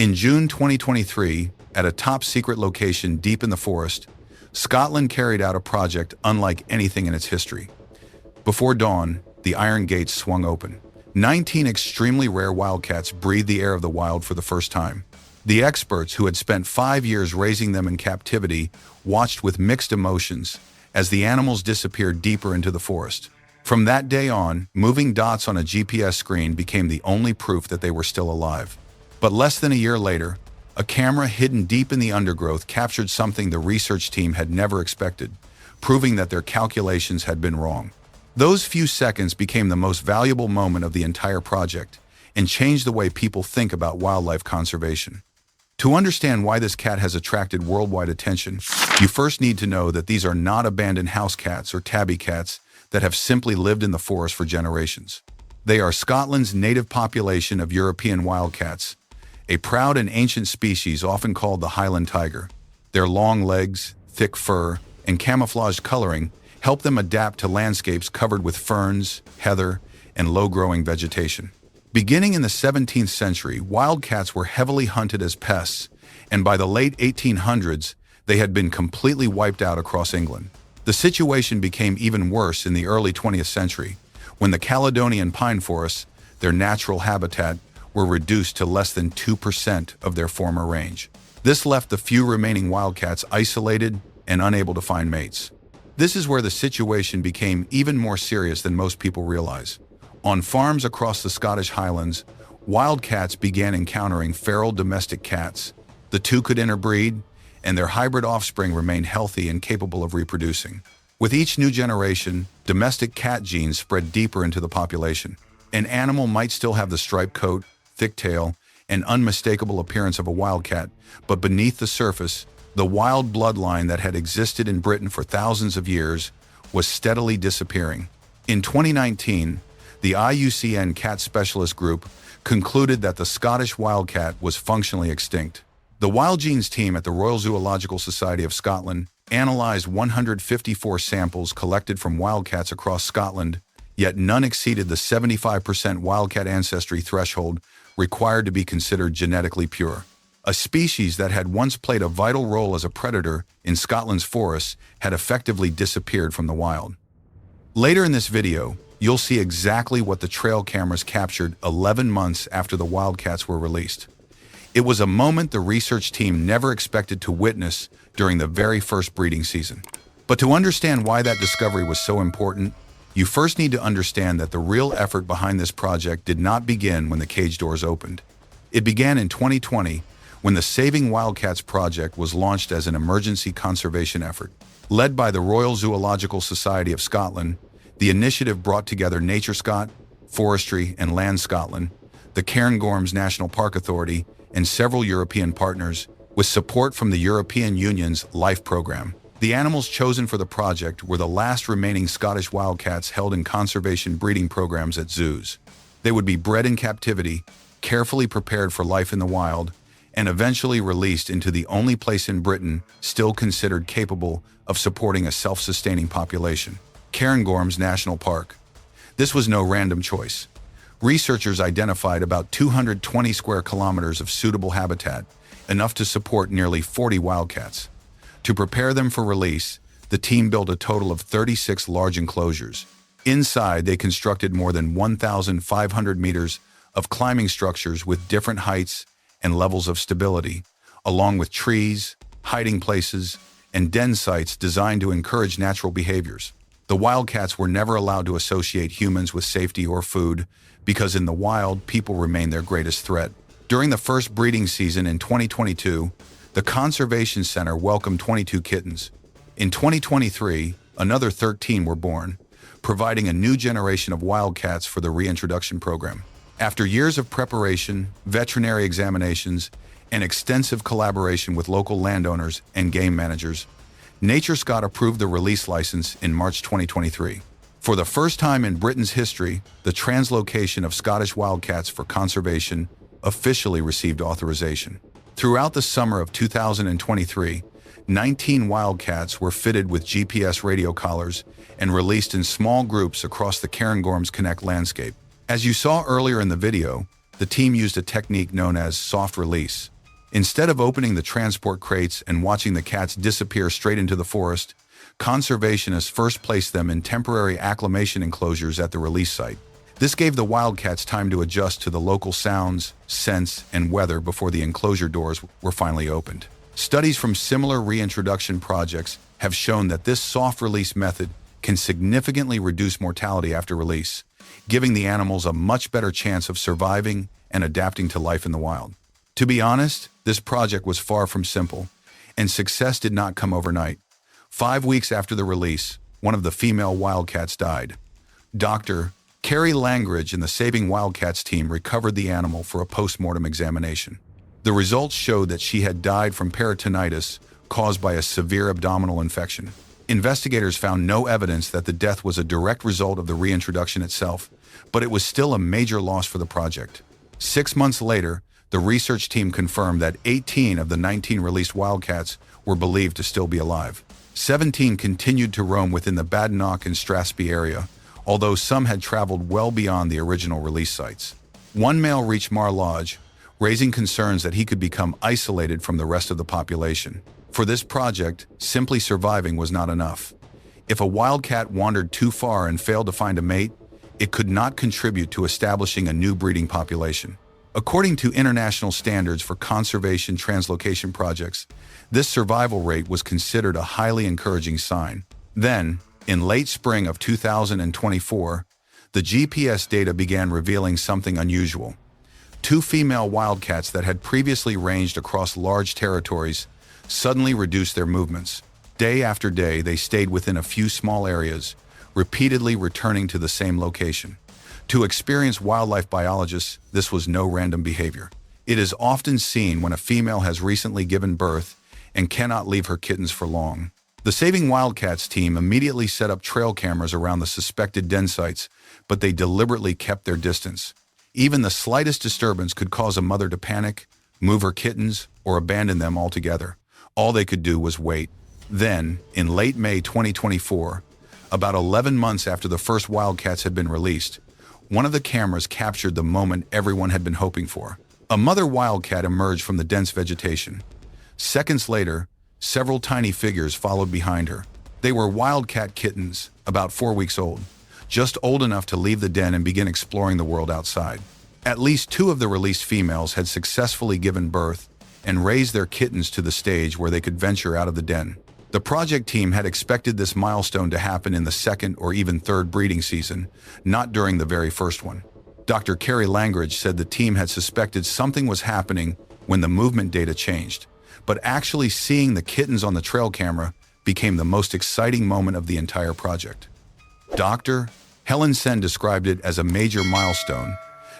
In June 2023, at a top-secret location deep in the forest, Scotland carried out a project unlike anything in its history. Before dawn, the iron gates swung open. 19 extremely rare wildcats breathed the air of the wild for the first time. The experts, who had spent 5 years raising them in captivity, watched with mixed emotions as the animals disappeared deeper into the forest. From that day on, moving dots on a GPS screen became the only proof that they were still alive. But less than a year later, a camera hidden deep in the undergrowth captured something the research team had never expected, proving that their calculations had been wrong. Those few seconds became the most valuable moment of the entire project and changed the way people think about wildlife conservation. To understand why this cat has attracted worldwide attention, you first need to know that these are not abandoned house cats or tabby cats that have simply lived in the forest for generations. They are Scotland's native population of European wildcats, a proud and ancient species often called the Highland tiger. Their long legs, thick fur, and camouflaged coloring help them adapt to landscapes covered with ferns, heather, and low-growing vegetation. Beginning in the 17th century, wildcats were heavily hunted as pests, and by the late 1800s, they had been completely wiped out across England. The situation became even worse in the early 20th century, when the Caledonian pine forests, their natural habitat, were reduced to less than 2% of their former range. This left the few remaining wildcats isolated and unable to find mates. This is where the situation became even more serious than most people realize. On farms across the Scottish Highlands, wildcats began encountering feral domestic cats. The two could interbreed, and their hybrid offspring remained healthy and capable of reproducing. With each new generation, domestic cat genes spread deeper into the population. An animal might still have the striped coat, thick tail, and unmistakable appearance of a wildcat, but beneath the surface, the wild bloodline that had existed in Britain for thousands of years was steadily disappearing. In 2019, the IUCN Cat Specialist Group concluded that the Scottish wildcat was functionally extinct. The Wild Genes team at the Royal Zoological Society of Scotland analyzed 154 samples collected from wildcats across Scotland, yet none exceeded the 75% wildcat ancestry threshold required to be considered genetically pure. A species that had once played a vital role as a predator in Scotland's forests had effectively disappeared from the wild. Later in this video, you'll see exactly what the trail cameras captured 11 months after the wildcats were released. It was a moment the research team never expected to witness during the very first breeding season. But to understand why that discovery was so important, you first need to understand that the real effort behind this project did not begin when the cage doors opened. It began in 2020 when the Saving Wildcats project was launched as an emergency conservation effort. Led by the Royal Zoological Society of Scotland, the initiative brought together NatureScot, Forestry and Land Scotland, the Cairngorms National Park Authority, and several European partners, with support from the European Union's LIFE program. The animals chosen for the project were the last remaining Scottish wildcats held in conservation breeding programs at zoos. They would be bred in captivity, carefully prepared for life in the wild, and eventually released into the only place in Britain still considered capable of supporting a self-sustaining population, Cairngorms National Park. This was no random choice. Researchers identified about 220 square kilometers of suitable habitat, enough to support nearly 40 wildcats. To prepare them for release, the team built a total of 36 large enclosures. Inside, they constructed more than 1,500 meters of climbing structures with different heights and levels of stability, along with trees, hiding places, and den sites designed to encourage natural behaviors. The wildcats were never allowed to associate humans with safety or food, because in the wild, people remain their greatest threat. During the first breeding season in 2022, the Conservation Center welcomed 22 kittens. In 2023, another 13 were born, providing a new generation of wildcats for the Reintroduction program. After years of preparation, veterinary examinations, and extensive collaboration with local landowners and game managers, NatureScot approved the release license in March 2023. For the first time in Britain's history, the translocation of Scottish wildcats for conservation officially received authorization. Throughout the summer of 2023, 19 wildcats were fitted with GPS radio collars and released in small groups across the Cairngorms Connect landscape. As you saw earlier in the video, the team used a technique known as soft release. Instead of opening the transport crates and watching the cats disappear straight into the forest, conservationists first placed them in temporary acclimation enclosures at the release site. This gave the wildcats time to adjust to the local sounds, scents, and weather before the enclosure doors were finally opened. Studies from similar reintroduction projects have shown that this soft release method can significantly reduce mortality after release, giving the animals a much better chance of surviving and adapting to life in the wild. To be honest, this project was far from simple, and success did not come overnight. 5 weeks after the release, one of the female wildcats died. Dr. Carrie Langridge and the Saving Wildcats team recovered the animal for a post-mortem examination. The results showed that she had died from peritonitis caused by a severe abdominal infection. Investigators found no evidence that the death was a direct result of the reintroduction itself, but it was still a major loss for the project. 6 months later, the research team confirmed that 18 of the 19 released wildcats were believed to still be alive. 17 continued to roam within the Badenoch and Strathspey area, although some had traveled well beyond the original release sites. One male reached Mar Lodge, raising concerns that he could become isolated from the rest of the population. For this project, simply surviving was not enough. If a wildcat wandered too far and failed to find a mate, it could not contribute to establishing a new breeding population. According to international standards for conservation translocation projects, this survival rate was considered a highly encouraging sign. Then, in late spring of 2024, the GPS data began revealing something unusual. 2 female wildcats that had previously ranged across large territories suddenly reduced their movements. Day after day, they stayed within a few small areas, repeatedly returning to the same location. To experienced wildlife biologists, this was no random behavior. It is often seen when a female has recently given birth and cannot leave her kittens for long. The Saving Wildcats team immediately set up trail cameras around the suspected den sites, but they deliberately kept their distance. Even the slightest disturbance could cause a mother to panic, move her kittens, or abandon them altogether. All they could do was wait. Then, in late May 2024, about 11 months after the first wildcats had been released, one of the cameras captured the moment everyone had been hoping for. A mother wildcat emerged from the dense vegetation. Seconds later, several tiny figures followed behind her. They were wildcat kittens, about 4 weeks old, just old enough to leave the den and begin exploring the world outside. At least 2 of the released females had successfully given birth and raised their kittens to the stage where they could venture out of the den. The project team had expected this milestone to happen in the second or even third breeding season, not during the very first one. Dr. Carrie Langridge said the team had suspected something was happening when the movement data changed, but actually seeing the kittens on the trail camera became the most exciting moment of the entire project. Dr. Helen Sen described it as a major milestone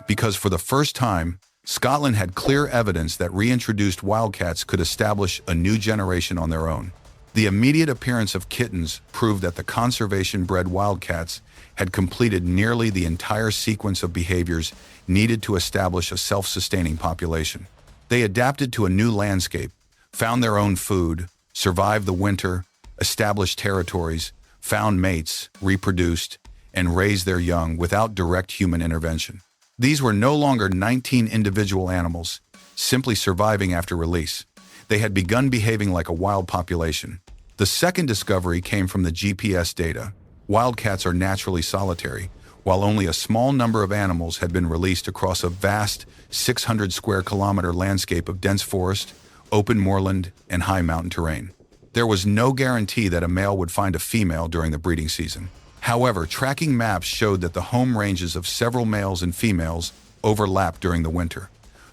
because for the first time, Scotland had clear evidence that reintroduced wildcats could establish a new generation on their own. The immediate appearance of kittens proved that the conservation-bred wildcats had completed nearly the entire sequence of behaviors needed to establish a self-sustaining population. They adapted to a new landscape, found their own food, survived the winter, established territories, found mates, reproduced, and raised their young without direct human intervention. These were no longer 19 individual animals, simply surviving after release. They had begun behaving like a wild population. The second discovery came from the GPS data. Wildcats are naturally solitary, while only a small number of animals had been released across a vast 600 square kilometer landscape of dense forest, open moorland, and high mountain terrain. There was no guarantee that a male would find a female during the breeding season. However, tracking maps showed that the home ranges of several males and females overlapped during the winter.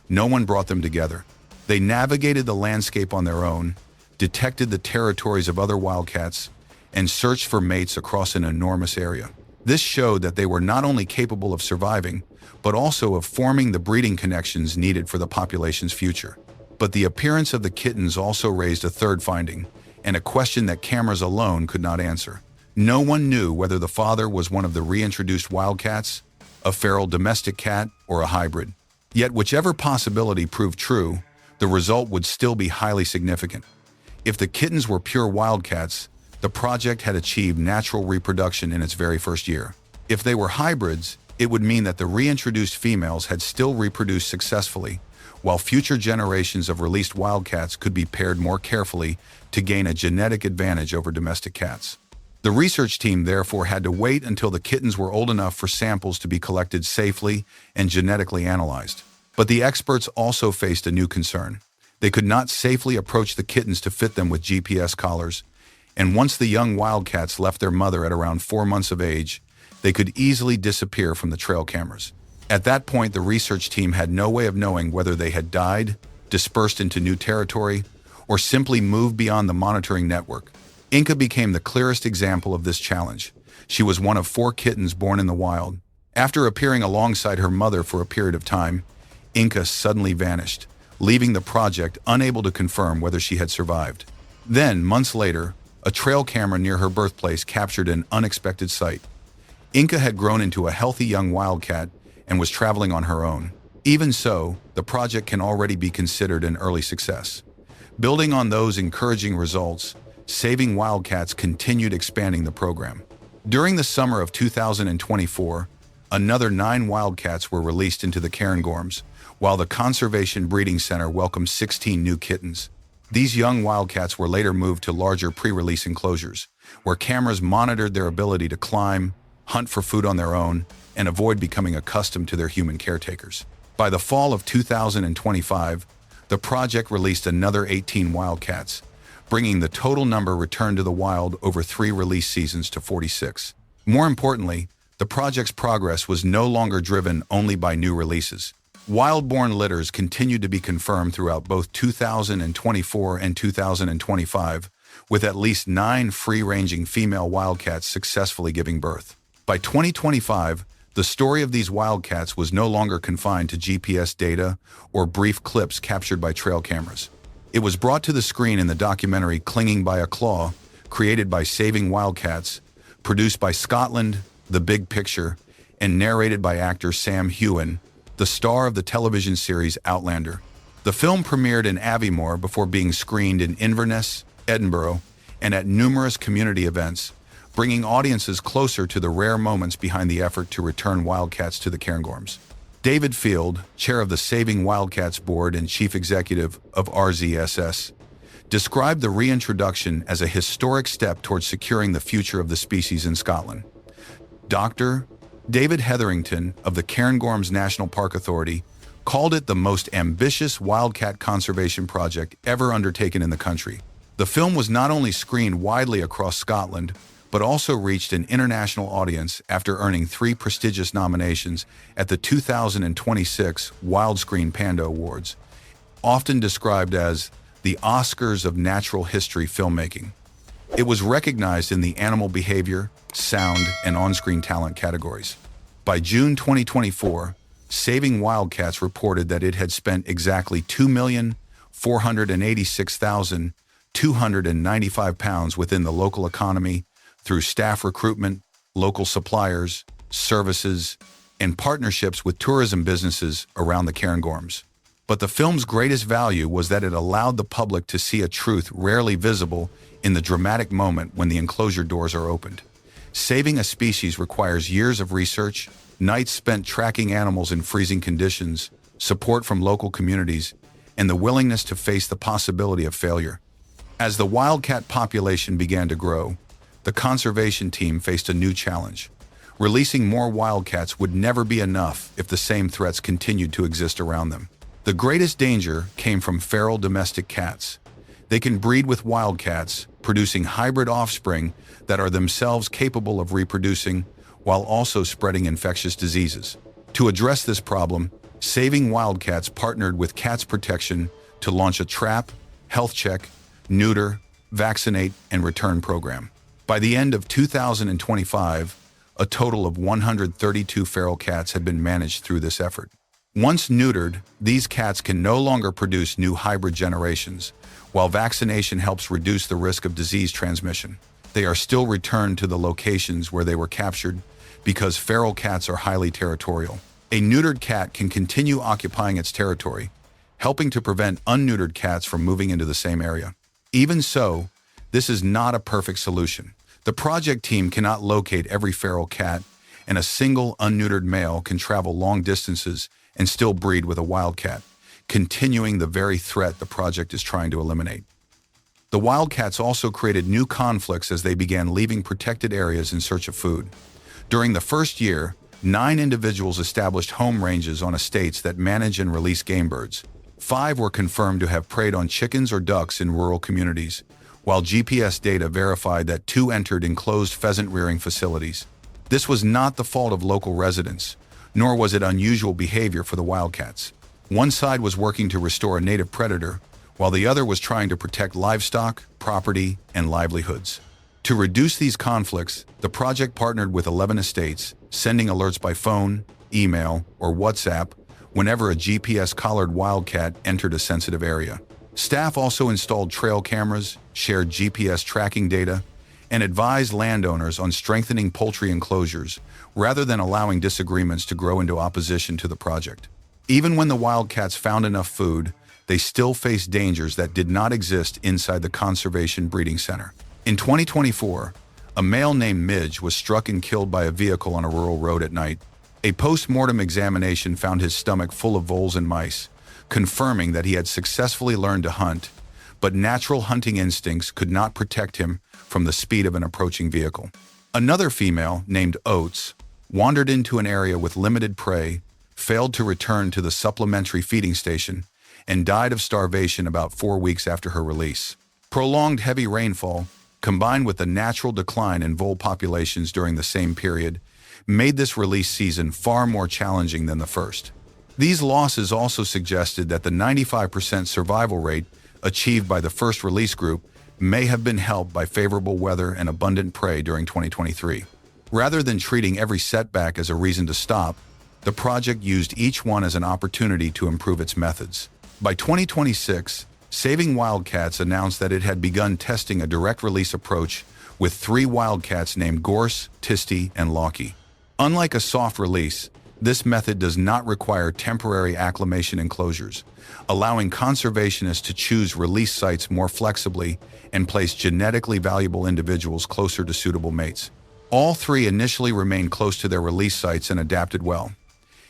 No one brought them together. They navigated the landscape on their own, detected the territories of other wildcats, and searched for mates across an enormous area. This showed that they were not only capable of surviving, but also of forming the breeding connections needed for the population's future. But the appearance of the kittens also raised a third finding, and a question that cameras alone could not answer. No one knew whether the father was one of the reintroduced wildcats, a feral domestic cat, or a hybrid. Yet whichever possibility proved true, the result would still be highly significant. If the kittens were pure wildcats, the project had achieved natural reproduction in its very first year. If they were hybrids, It would mean that the reintroduced females had still reproduced successfully, while future generations of released wildcats could be paired more carefully to gain a genetic advantage over domestic cats. The research team therefore had to wait until the kittens were old enough for samples to be collected safely and genetically analyzed. But the experts also faced a new concern. They could not safely approach the kittens to fit them with GPS collars, and once the young wildcats left their mother at around 4 months of age, they could easily disappear from the trail cameras. At that point, the research team had no way of knowing whether they had died, dispersed into new territory, or simply moved beyond the monitoring network. Inca became the clearest example of this challenge. She was one of 4 kittens born in the wild. After appearing alongside her mother for a period of time, Inca suddenly vanished, leaving the project unable to confirm whether she had survived. Then, months later, a trail camera near her birthplace captured an unexpected sight. Inca had grown into a healthy young wildcat and was traveling on her own. Even so, the project can already be considered an early success. Building on those encouraging results, Saving Wildcats continued expanding the program. During the summer of 2024, another 9 wildcats were released into the Cairngorms, while the Conservation Breeding Center welcomed 16 new kittens. These young wildcats were later moved to larger pre-release enclosures, where cameras monitored their ability to climb, hunt for food on their own, and avoid becoming accustomed to their human caretakers. By the fall of 2025, the project released another 18 wildcats, bringing the total number returned to the wild over 3 release seasons to 46. More importantly, the project's progress was no longer driven only by new releases. Wild-born litters continued to be confirmed throughout both 2024 and 2025, with at least 9 free-ranging female wildcats successfully giving birth. By 2025, the story of these wildcats was no longer confined to GPS data or brief clips captured by trail cameras. It was brought to the screen in the documentary Clinging by a Claw, created by Saving Wildcats, produced by Scotland, The Big Picture, and narrated by actor Sam Heughan, the star of the television series Outlander. The film premiered in Aviemore before being screened in Inverness, Edinburgh, and at numerous community events, bringing audiences closer to the rare moments behind the effort to return wildcats to the Cairngorms. David Field, chair of the Saving Wildcats Board and chief executive of RegenEco, described the reintroduction as a historic step towards securing the future of the species in Scotland. Dr. David Hetherington of the Cairngorms National Park Authority called it the most ambitious wildcat conservation project ever undertaken in the country. The film was not only screened widely across Scotland, but also reached an international audience after earning 3 prestigious nominations at the 2026 Wildscreen Panda Awards, often described as the Oscars of natural history filmmaking. It was recognized in the animal behavior, sound, and on-screen talent categories. By June 2024, Saving Wildcats reported that it had spent exactly £2,486,295 within the local economy through staff recruitment, local suppliers, services, and partnerships with tourism businesses around the Cairngorms. But the film's greatest value was that it allowed the public to see a truth rarely visible in the dramatic moment when the enclosure doors are opened. Saving a species requires years of research, nights spent tracking animals in freezing conditions, support from local communities, and the willingness to face the possibility of failure. As the wildcat population began to grow, the conservation team faced a new challenge. Releasing more wildcats would never be enough if the same threats continued to exist around them. The greatest danger came from feral domestic cats. They can breed with wildcats, producing hybrid offspring that are themselves capable of reproducing while also spreading infectious diseases. To address this problem, Saving Wildcats partnered with Cats Protection to launch a trap, health check, neuter, vaccinate, and return program. By the end of 2025, a total of 132 feral cats had been managed through this effort. Once neutered, these cats can no longer produce new hybrid generations, while vaccination helps reduce the risk of disease transmission. They are still returned to the locations where they were captured because feral cats are highly territorial. A neutered cat can continue occupying its territory, helping to prevent unneutered cats from moving into the same area. Even so, this is not a perfect solution. The project team cannot locate every feral cat, and a single unneutered male can travel long distances and still breed with a wildcat, continuing the very threat the project is trying to eliminate. The wildcats also created new conflicts as they began leaving protected areas in search of food. During the first year, 9 individuals established home ranges on estates that manage and release game birds. 5 were confirmed to have preyed on chickens or ducks in rural communities, while GPS data verified that 2 entered enclosed pheasant rearing facilities. This was not the fault of local residents, nor was it unusual behavior for the wildcats. One side was working to restore a native predator, while the other was trying to protect livestock, property, and livelihoods. To reduce these conflicts, the project partnered with 11 estates, sending alerts by phone, email, or WhatsApp whenever a GPS-collared wildcat entered a sensitive area. Staff also installed trail cameras, shared GPS tracking data, and advised landowners on strengthening poultry enclosures rather than allowing disagreements to grow into opposition to the project. Even when the wildcats found enough food, they still faced dangers that did not exist inside the conservation breeding center. In 2024, a male named Midge was struck and killed by a vehicle on a rural road at night. A post-mortem examination found his stomach full of voles and mice, confirming that he had successfully learned to hunt, but natural hunting instincts could not protect him from the speed of an approaching vehicle. Another female, named Oates, wandered into an area with limited prey, failed to return to the supplementary feeding station, and died of starvation about 4 weeks after her release. Prolonged heavy rainfall, combined with the natural decline in vole populations during the same period, made this release season far more challenging than the first. These losses also suggested that the 95% survival rate achieved by the first release group may have been helped by favorable weather and abundant prey during 2023. Rather than treating every setback as a reason to stop, the project used each one as an opportunity to improve its methods. By 2026, Saving Wildcats announced that it had begun testing a direct release approach with 3 wildcats named Gorse, Tisty, and Lockie. Unlike a soft release, this method does not require temporary acclimation enclosures, allowing conservationists to choose release sites more flexibly and place genetically valuable individuals closer to suitable mates. All 3 initially remained close to their release sites and adapted well.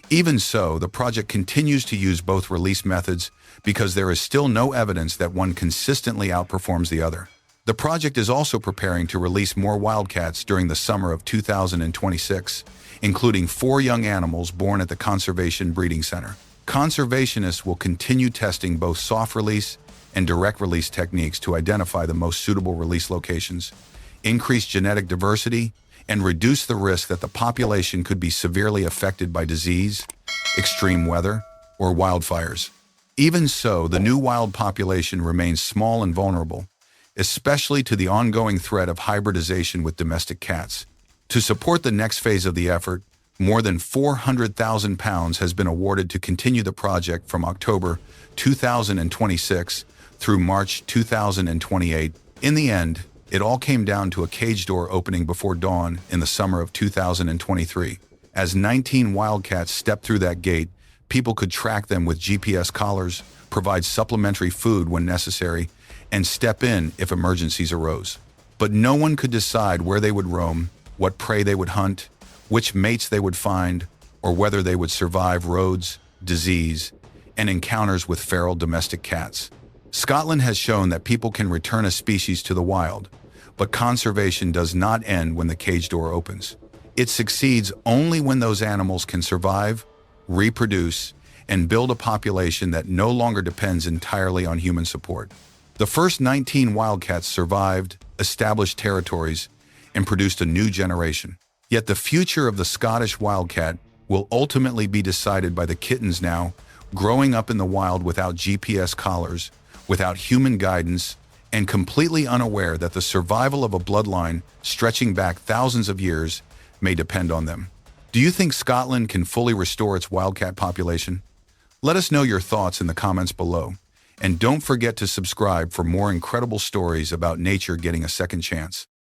Even so, the project continues to use both release methods because there is still no evidence that one consistently outperforms the other. The project is also preparing to release more wildcats during the summer of 2026, including 4 young animals born at the Conservation Breeding Center. Conservationists will continue testing both soft release and direct release techniques to identify the most suitable release locations, increase genetic diversity, and reduce the risk that the population could be severely affected by disease, extreme weather, or wildfires. Even so, the new wild population remains small and vulnerable, especially to the ongoing threat of hybridization with domestic cats. To support the next phase of the effort, more than £400,000 has been awarded to continue the project from October 2026 through March 2028. In the end, it all came down to a cage door opening before dawn in the summer of 2023. As 19 wildcats stepped through that gate, people could track them with GPS collars, provide supplementary food when necessary, and step in if emergencies arose. But no one could decide where they would roam, what prey they would hunt, which mates they would find, or whether they would survive roads, disease, and encounters with feral domestic cats. Scotland has shown that people can return a species to the wild, but conservation does not end when the cage door opens. It succeeds only when those animals can survive, reproduce, and build a population that no longer depends entirely on human support. The first 19 wildcats survived, established territories, and produced a new generation. Yet the future of the Scottish wildcat will ultimately be decided by the kittens now, growing up in the wild without GPS collars, without human guidance, and completely unaware that the survival of a bloodline stretching back thousands of years may depend on them. Do you think Scotland can fully restore its wildcat population? Let us know your thoughts in the comments below. And don't forget to subscribe for more incredible stories about nature getting a second chance.